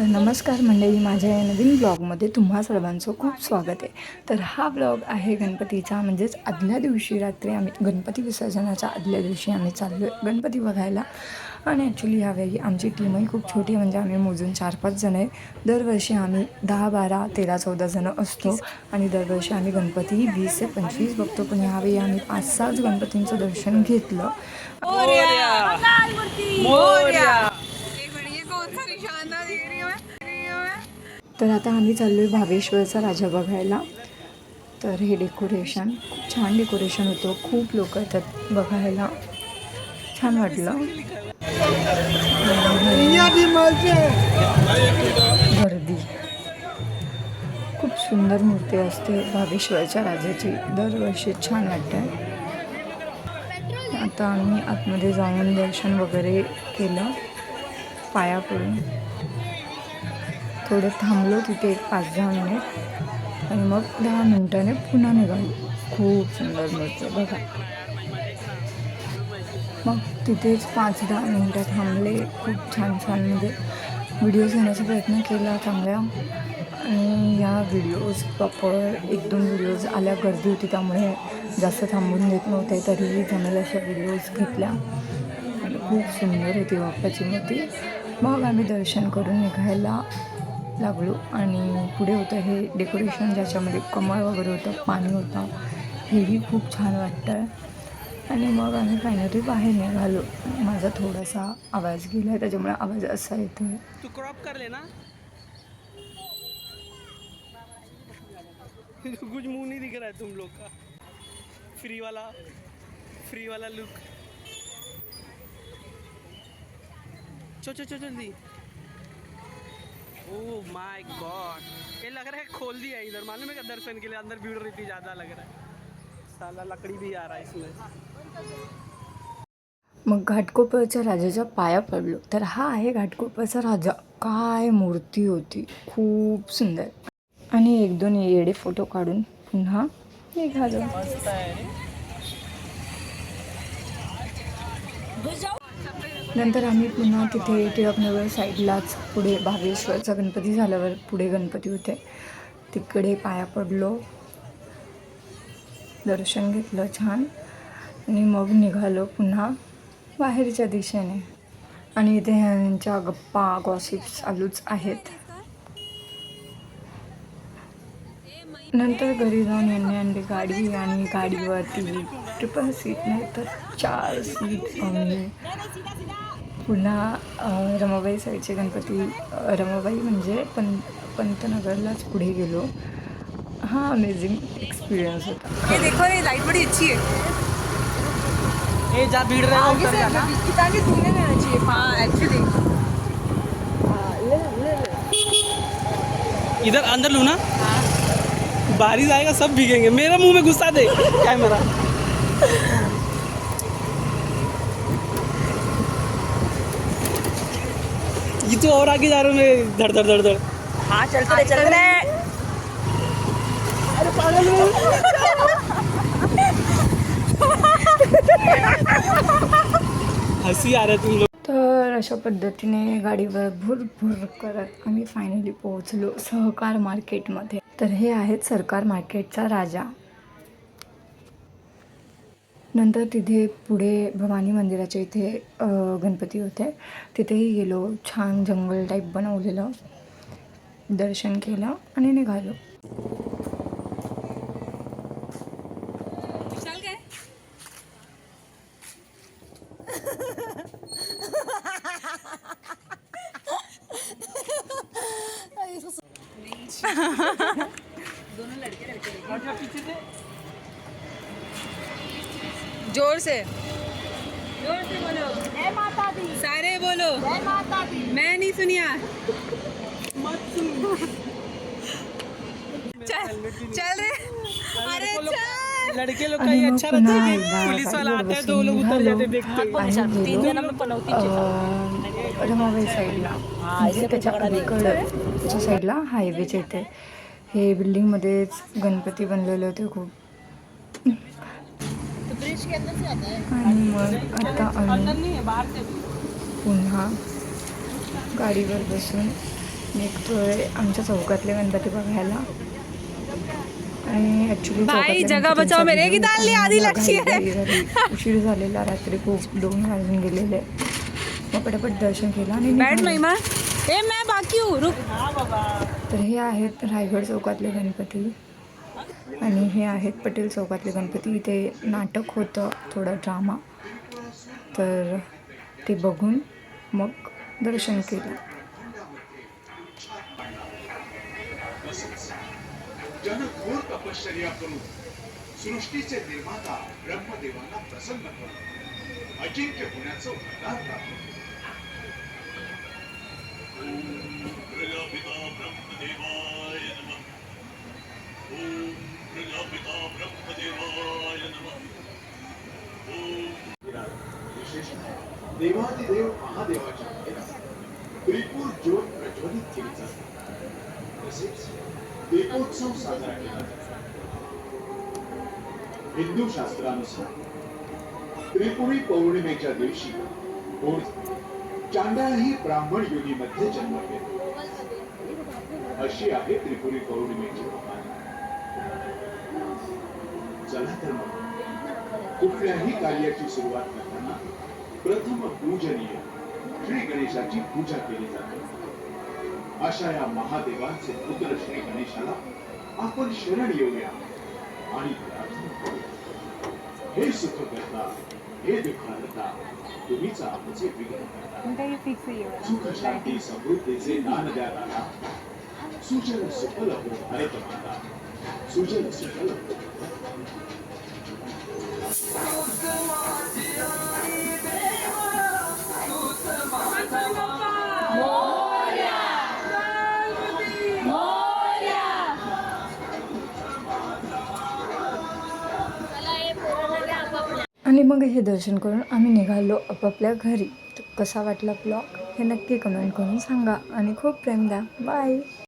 तर नमस्कार मंडळी, माझ्या या नवीन ब्लॉगमध्ये तुम्हा सर्वांचं खूप स्वागत आहे. तर हा ब्लॉग आहे गणपतीचा, म्हणजेच आदल्या दिवशी रात्री आम्ही गणपती विसर्जनाच्या आदल्या दिवशी आम्ही चाललो आहे गणपती बघायला. आणि ॲक्च्युली ह्यावेळी आमची टीमही खूप छोटी आहे, म्हणजे आम्ही मोजून 4-5 जण आहे. दरवर्षी आम्ही 10, 12, 13, 14 जणं असतो आणि दरवर्षी आम्ही गणपती 20 ते 25 बघतो, पण ह्यावेळी आम्ही 5-6 गणपतींचं दर्शन घेतलं. तर आता आम्ही चाललो आहे भावेश्वरचा राजा बघायला. तर हे डेकोरेशन खूप छान डेकोरेशन होतं, खूप लोक येतात बघायला, छान वाटलं. गर्दी, खूप सुंदर मूर्ती असते भावेश्वरच्या राजाची, दरवर्षी छान वाटतं. आता आम्ही आतमध्ये जाऊन दर्शन वगैरे केलं, पाया पडून थोडं थांबलो तिथे 5-10 मिनिट आणि मग 10 मिनिटाने पुन्हा निघालो. खूप सुंदर मूर्ती बघा. मग तिथेच 5-10 मिनिटं थांबले, खूप छान छान म्हणजे व्हिडिओज घेण्याचा प्रयत्न केला चांगल्या. आणि या व्हिडिओज प्रॉपर 1-2 व्हिडिओज आल्या, गर्दी होती त्यामुळे जास्त थांबून देत नव्हते, तरीही जमेल अशा व्हिडिओज घेतल्या आणि खूप सुंदर होती बाप्पाची मूर्ती. मग आम्ही दर्शन करून निघायला लागलो आणि पुढे होतं हे डेकोरेशन, ज्याच्यामध्ये कमळ वगैरे होतं, पाणी होतं, हेही खूप छान वाटतं. आणि मग आम्ही फायनली बाहेर निघालो. माझा थोडासा आवाज गेला आहे, त्याच्यामुळे आवाज असा येतो आहे. तू क्रॉप कर लेना. कुछ मुंह नहीं दिख रहा है तुम लोग का. फ्री वाला लुक. चो जल्दी. ओह माय गॉड, ये लग रहा है खोल दिया इधर, मालूम है क्या, दर्शन के लिए अंदर भीड़ रहती ज़्यादा लग रहा है. साला लकड़ी भी आ रहा है इसमें. मग घाटकोपरच्या राजाच्या पाया पडलो. तर हा आहे घाटकोपरचा राजा. काय मूर्ती होती, खूप सुंदर. आणि 1-2 येडे फोटो काढून पुन्हा निघालो. नंतर आम्ही पुन्हा तिथे टिळकनगर साईडलाच पुढे भावेश्वरचा गणपती झाल्यावर पुढे गणपती होते, तिकडे पाया पडलो, दर्शन घेतलं छान आणि मग निघालो पुन्हा बाहेरच्या दिशेने. आणि इथे ह्यांच्या गप्पा गॉसिप्स चालूच आहेत. नंतर घरी जाऊन यांनी आणली गाडी आणि गाडीवरती 3 सीट नाही तर 4 सीट आम्ही पुन्हा रमाबाई साईडचे गणपती, रमाबाई म्हणजे पंतनगरलाच पुढे गेलो. हा अमेझिंग एक्सपिरियन्स होता. ये देखो, ये लाइट बड़ी अच्छी है. ये जा भीड़ रहा है उधर जाना. किताबी घूमने में आना चाहिए. हाँ एक्चुअली इधर अंदर लूँ ना. बारिश आएगा सब भीगेंगे. मेरा मुंह में घुसा दे कैमरा. ये तो और आगे जा रहा हूँ मैं, धड़ धड़ धड़ धड़. हाँ चल रहे. अरे पागल हंसी आ रहा है तुम लोग. तर अशा पद्धतीने गाडीवर भुरभुर करत आम्ही फायनली पोहोचलो सहकार मार्केटमध्ये. तर हे आहेत सहकार मार्केटचा राजा. नंतर तिथे पुढे भवानी मंदिराच्या इथे गणपती होते, तिथेही गेलो. छान जंगल टाईप बनवलेलं, दर्शन केलं आणि निघालो. दोनों लड़के पीछे से जोर से बोलो, जय माता दी. सारे बोलो, जय माता दी. मैं नहीं सुनिया. चल रे. अरे चल. लड़के लोग का ये अच्छा रहता है कि पुलिस वाला आता है, 2 लोग उतर जाते देखते. रमाबाई साईडला, म्हणजे त्याच्या अलीकडच्या साईडला हायवेच्या इथे हे बिल्डिंगमध्येच गणपती बनलेले होते खूप. आणि मग आता आम्ही पुन्हा गाडीवर बसून निघतोय आमच्या चौकातले गणपती बघायला. आणि ॲक्च्युली भाई, जगह बचाओ मेरे की डालली आधी लक्षी आहे. उशीर झालेला रात्री खूप 2 वाजून गेलेले. मग पटापट दर्शन केलं आणि बैठ निघालो. महिमा. ए मैं बाकी हूँ, रुक. तर हे आहेत रायगड चौकातले गणपती आणि हे आहेत पटेल चौकातले गणपती. इथे नाटक होतं, थोडं ड्रामा, तर ते बघून मग दर्शन केलं. जनघोर तपश्चर्या करून सृष्टीचे निर्माता ब्रह्मदेवांना प्रसन्न करून अजिंक्य होण्याचं वरदान प्राप्त ओम प्रजापिता ब्रह्मदेवाय नमः. ओम प्रजापिता ब्रह्मदेवाय नमः. ओम विशेष देवादिदेव महादेवाच्या मंदिरात त्रिपुर ज्योत प्रज्वलित केली जाते. तसेच दीपोत्सव साजरा केला जातो. हिंदू शास्त्रानुसार त्रिपुरी पौर्णिमेच्या दिवशी चांडाळ ही ब्राह्मण योनीमध्ये जन्म घेतो. अशी आहे त्रिपुरी पौर्णिमेची कहाणी. चला तर मग कुठल्याही कार्याची सुरुवात करताना प्रथम पूजनीय श्री गणेशाची पूजा केली जाते. अशा या महादेवांचे पुत्र श्री गणेशाला आपण शरण येऊया आणि प्रार्थना करूया. हे सुख करता, हे दुःख हरता, तुम्हीच आमचे विघ्न करता. सुख शांती समृद्धीचे दान द्या दाता. सुजल सुफल हो भारत माता. सुजल सुफल हो. आणि मग हे दर्शन करून आम्ही निघालो आपापल्या घरी. तर कसा वाटला ब्लॉग हे नक्की कमेंट करून सांगा आणि खूप प्रेम द्या. बाय.